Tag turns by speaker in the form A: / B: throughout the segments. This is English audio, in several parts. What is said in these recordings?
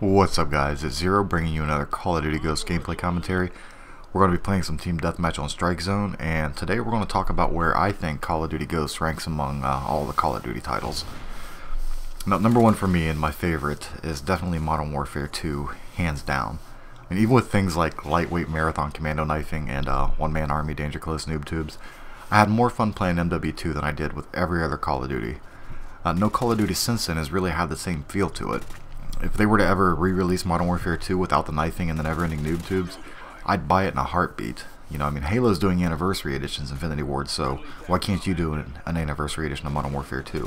A: What's up guys, it's Zero bringing you another Call of Duty Ghosts gameplay commentary. We're going to be playing some Team Deathmatch on Strike Zone, and today we're going to talk about where I think Call of Duty Ghosts ranks among all the Call of Duty titles. Now, number one for me and my favorite is definitely Modern Warfare 2, hands down. And even with things like lightweight marathon commando knifing and one-man army danger close noob tubes, I had more fun playing MW2 than I did with every other Call of Duty. No Call of Duty since then has really had the same feel to it. If they were to ever re-release Modern Warfare 2 without the knifing and the never-ending noob tubes, I'd buy it in a heartbeat. You know, I mean, Halo's doing Anniversary Editions, Infinity Ward, so why can't you do an Anniversary Edition of Modern Warfare 2?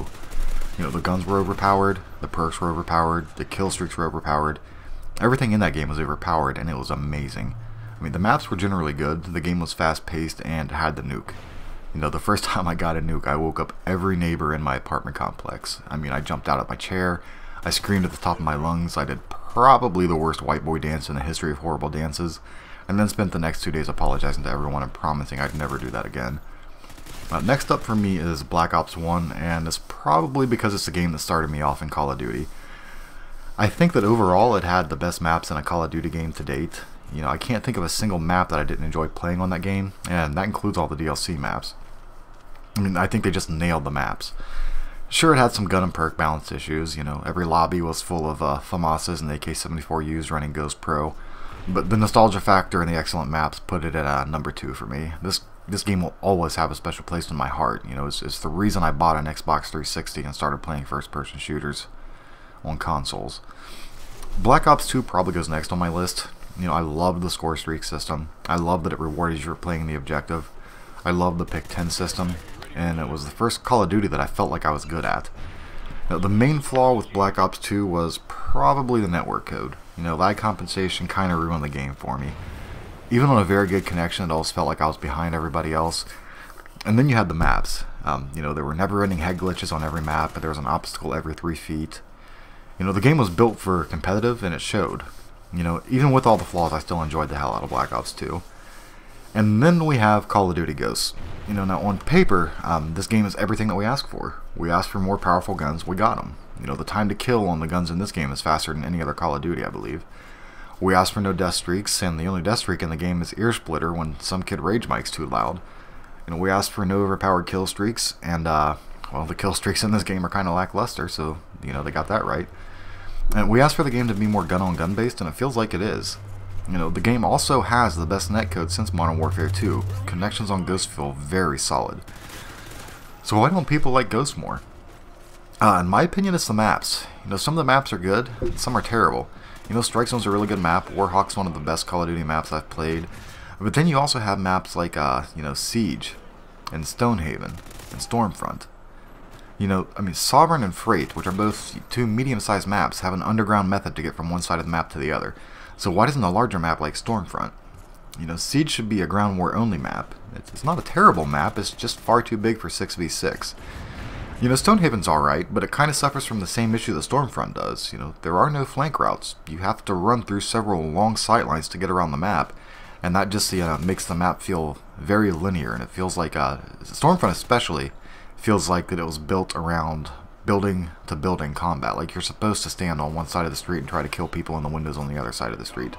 A: You know, the guns were overpowered, the perks were overpowered, the kill streaks were overpowered. Everything in that game was overpowered, and it was amazing. I mean, the maps were generally good, the game was fast-paced, and had the nuke. You know, the first time I got a nuke, I woke up every neighbor in my apartment complex. I mean, I jumped out of my chair, I screamed at the top of my lungs, I did probably the worst white boy dance in the history of horrible dances, and then spent the next 2 days apologizing to everyone and promising I'd never do that again. Next up for me is Black Ops 1, and it's probably because it's the game that started me off in Call of Duty. I think that overall it had the best maps in a Call of Duty game to date. You know, I can't think of a single map that I didn't enjoy playing on that game, and that includes all the DLC maps. I mean, I think they just nailed the maps. Sure, it had some gun and perk balance issues. You know, every lobby was full of FAMASs and AK-74Us running Ghost Pro. But the nostalgia factor and the excellent maps put it at number 2 for me. This game will always have a special place in my heart. You know, it's the reason I bought an Xbox 360 and started playing first-person shooters on consoles. Black Ops 2 probably goes next on my list. You know, I loved the score streak system. I loved that it rewarded you for playing the objective. I loved the pick 10 system, and it was the first Call of Duty that I felt like I was good at. Now, the main flaw with Black Ops 2 was probably the network code. You know, lag compensation kind of ruined the game for me. Even on a very good connection, it always felt like I was behind everybody else. And then you had the maps. You know, there were never-ending head glitches on every map, but there was an obstacle every 3 feet. You know, the game was built for competitive, and it showed. You know, even with all the flaws, I still enjoyed the hell out of Black Ops 2. And then we have Call of Duty Ghosts. You know, now on paper, this game is everything that we asked for. We asked for more powerful guns, we got them. You know, the time to kill on the guns in this game is faster than any other Call of Duty, I believe. We asked for no death streaks, and the only death streak in the game is ear splitter when some kid rage mic's too loud. You know, we asked for no overpowered kill streaks, and well, the kill streaks in this game are kind of lackluster, so you know they got that right. And we asked for the game to be more gun-on-gun based, and it feels like it is. You know, the game also has the best netcode since Modern Warfare 2. Connections on Ghost feel very solid. So why don't people like Ghost more? In my opinion, it's the maps. You know, some of the maps are good, some are terrible. You know, Strike Zone's a really good map. Warhawk's one of the best Call of Duty maps I've played. But then you also have maps like, you know, Siege, and Stonehaven, and Stormfront. You know, I mean, Sovereign and Freight, which are both 2 medium-sized maps, have an underground method to get from one side of the map to the other. So why doesn't a larger map like Stormfront? You know, Siege should be a ground war only map. It's not a terrible map, it's just far too big for 6v6. You know, Stonehaven's alright, but it kind of suffers from the same issue that Stormfront does. You know, there are no flank routes. You have to run through several long sightlines to get around the map, and that just makes the map feel very linear, and it feels like, Stormfront especially, feels like that it was built around building to building combat. Like you're supposed to stand on one side of the street and try to kill people in the windows on the other side of the street.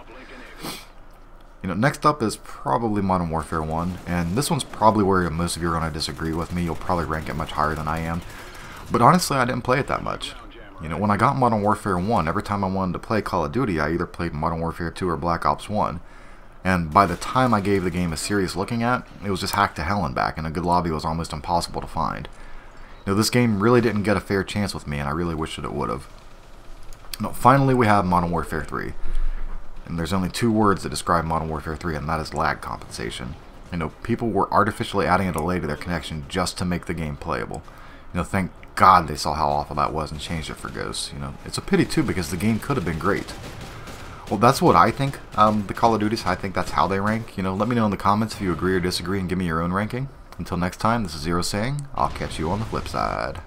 A: You know, next up is probably Modern Warfare 1, and this one's probably where most of you are going to disagree with me. You'll probably rank it much higher than I am. But honestly, I didn't play it that much. You know, when I got Modern Warfare 1, every time I wanted to play Call of Duty, I either played Modern Warfare 2 or Black Ops 1. And by the time I gave the game a serious looking at, it was just hacked to hell and back, and a good lobby was almost impossible to find. You know, this game really didn't get a fair chance with me, and I really wish that it would have. Now, finally, we have Modern Warfare 3. And there's only 2 words that describe Modern Warfare 3, and that is lag compensation. You know, people were artificially adding a delay to their connection just to make the game playable. You know, thank God they saw how awful that was and changed it for Ghosts. You know, it's a pity too because the game could have been great. Well, that's what I think. The Call of Duties, I think that's how they rank. You know, let me know in the comments if you agree or disagree and give me your own ranking. Until next time, this is Zero saying, I'll catch you on the flip side.